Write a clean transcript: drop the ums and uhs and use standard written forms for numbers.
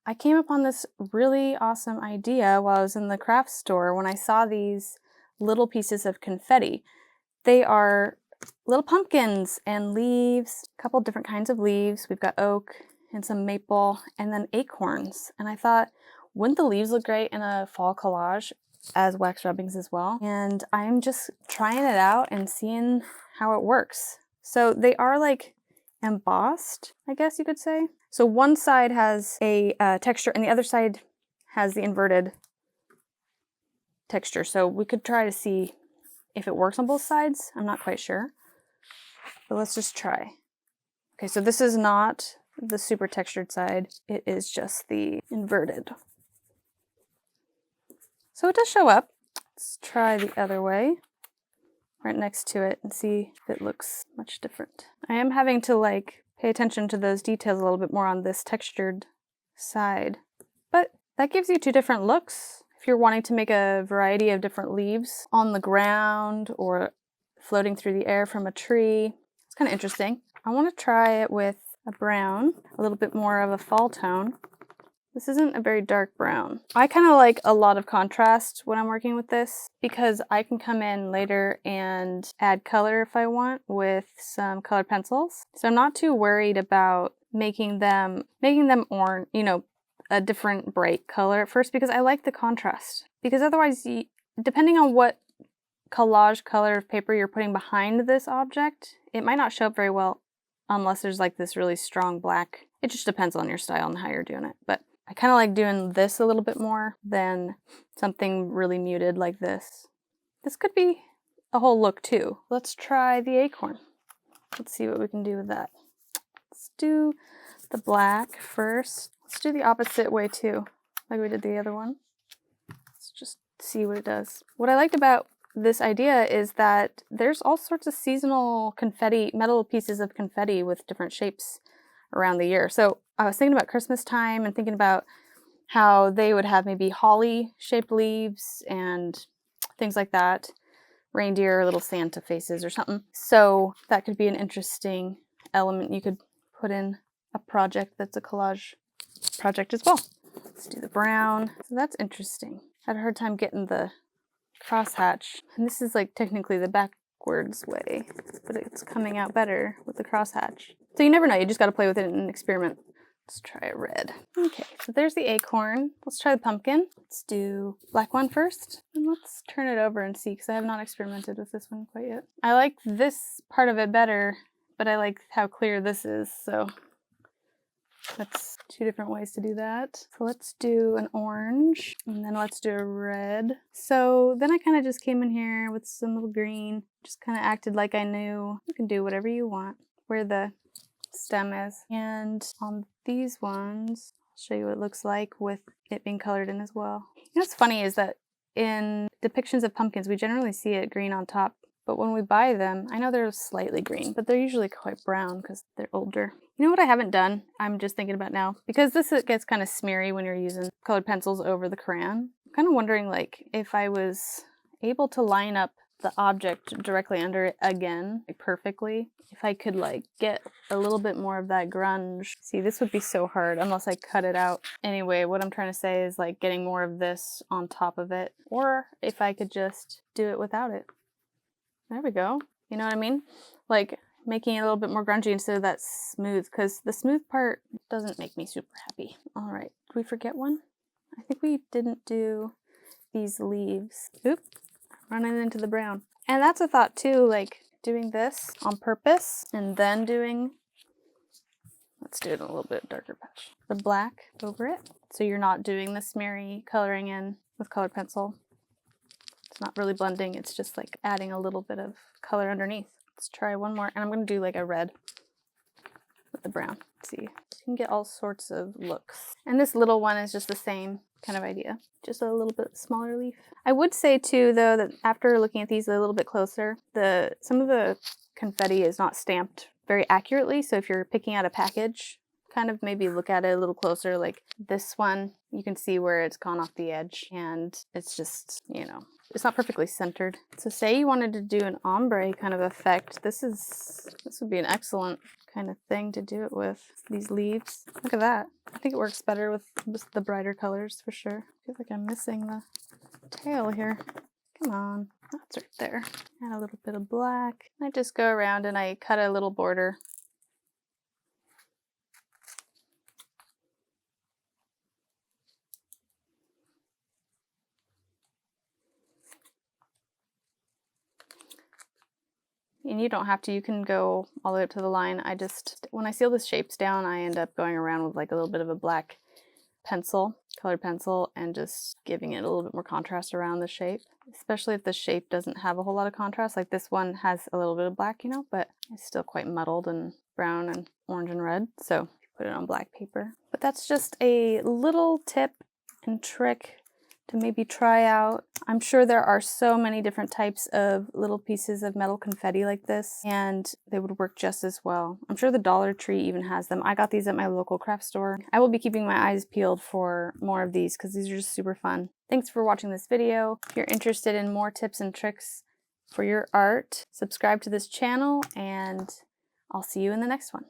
I came upon this really awesome idea while I was in the craft store when I saw these little pieces of confetti. They are little pumpkins and leaves, a couple different kinds of leaves. We've got oak and some maple and then acorns. And I thought, wouldn't the leaves look great in a fall collage as wax rubbings as well? And I'm just trying it out and seeing how it works. So they are like embossed, I guess you could say. So one side has a texture and the other side has the inverted texture. So we could try to see if it works on both sides. I'm not quite sure, but let's just try. Okay, so this is not the super textured side. It is just the inverted. So it does show up. Let's try the other way, right next to it, and see if it looks much different. I am having to like pay attention to those details a little bit more on this textured side, but that gives you two different looks. If you're wanting to make a variety of different leaves on the ground or floating through the air from a tree, it's kind of interesting. I want to try it with a brown, a little bit more of a fall tone. This isn't a very dark brown. I kind of like a lot of contrast when I'm working with this because I can come in later and add color if I want with some colored pencils. So I'm not too worried about making them orange, you know, a different bright color at first because I like the contrast. Because otherwise, depending on what collage color of paper you're putting behind this object, it might not show up very well unless there's like this really strong black. It just depends on your style and how you're doing it. But I kind of like doing this a little bit more than something really muted like this. This could be a whole look too. Let's try the acorn. Let's see what we can do with that. Let's do the black first. Let's do the opposite way too, like we did the other one. Let's just see what it does. What I liked about this idea is that there's all sorts of seasonal confetti, metal pieces of confetti with different shapes around the year. So I was thinking about Christmas time and thinking about how they would have maybe holly shaped leaves and things like that, reindeer, little Santa faces or something. So that could be an interesting element you could put in a project that's a collage project as well. Let's do the brown. So that's interesting. I had a hard time getting the crosshatch. And this is like technically the backwards way, but it's coming out better with the crosshatch. So you never know, you just got to play with it and experiment. Let's try a red. Okay, so there's the acorn. Let's try the pumpkin. Let's do black one first. And let's turn it over and see, because I have not experimented with this one quite yet. I like this part of it better, but I like how clear this is, so that's two different ways to do that. So let's do an orange, and then let's do a red. So then I kind of just came in here with some little green, just kind of acted like I knew. You can do whatever you want, where the stem is. And on these ones, I'll show you what it looks like with it being colored in as well. You know what's funny is that in depictions of pumpkins, we generally see it green on top, but when we buy them, I know they're slightly green, but they're usually quite brown because they're older. You know what I haven't done? I'm just thinking about now, because this gets kind of smeary when you're using colored pencils over the crayon. I'm kind of wondering, like, if I was able to line up the object directly under it again, like perfectly, if I could like get a little bit more of that grunge. See, this would be so hard unless I cut it out. Anyway, what I'm trying to say is like getting more of this on top of it, or if I could just do it without it. There we go. You know what I mean? Like making it a little bit more grungy instead of that smooth, because the smooth part doesn't make me super happy. All right, did we forget one? I think we didn't do these leaves. Oop, running into the brown. And that's a thought too, like doing this on purpose and then doing, let's do it in a little bit darker patch, the black over it. So you're not doing the smeary coloring in with colored pencil. It's not really blending, it's just like adding a little bit of color underneath. Let's try one more, and I'm going to do like a red with the brown. Let's see, you can get all sorts of looks. And this little one is just the same kind of idea, just a little bit smaller leaf. I would say too, though, that after looking at these a little bit closer, some of the confetti is not stamped very accurately. So if you're picking out a package, kind of maybe look at it a little closer. Like this one, you can see where it's gone off the edge, and it's just, you know, it's not perfectly centered. So say you wanted to do an ombre kind of effect, this would be an excellent kind of thing to do it with, these leaves. Look at that. I think it works better with just the brighter colors for sure. I feel like I'm missing the tail here. Come on, that's right there. Add a little bit of black. I just go around and I cut a little border. And you don't have to, you can go all the way up to the line. I just, when I seal the shapes down, I end up going around with like a little bit of a black pencil, colored pencil, and just giving it a little bit more contrast around the shape. Especially if the shape doesn't have a whole lot of contrast. Like this one has a little bit of black, you know, but it's still quite muddled and brown and orange and red. So put it on black paper. But that's just a little tip and trick to maybe try out. I'm sure there are so many different types of little pieces of metal confetti like this, and they would work just as well. I'm sure the Dollar Tree even has them. I got these at my local craft store. I will be keeping my eyes peeled for more of these because these are just super fun. Thanks for watching this video. If you're interested in more tips and tricks for your art, subscribe to this channel, and I'll see you in the next one.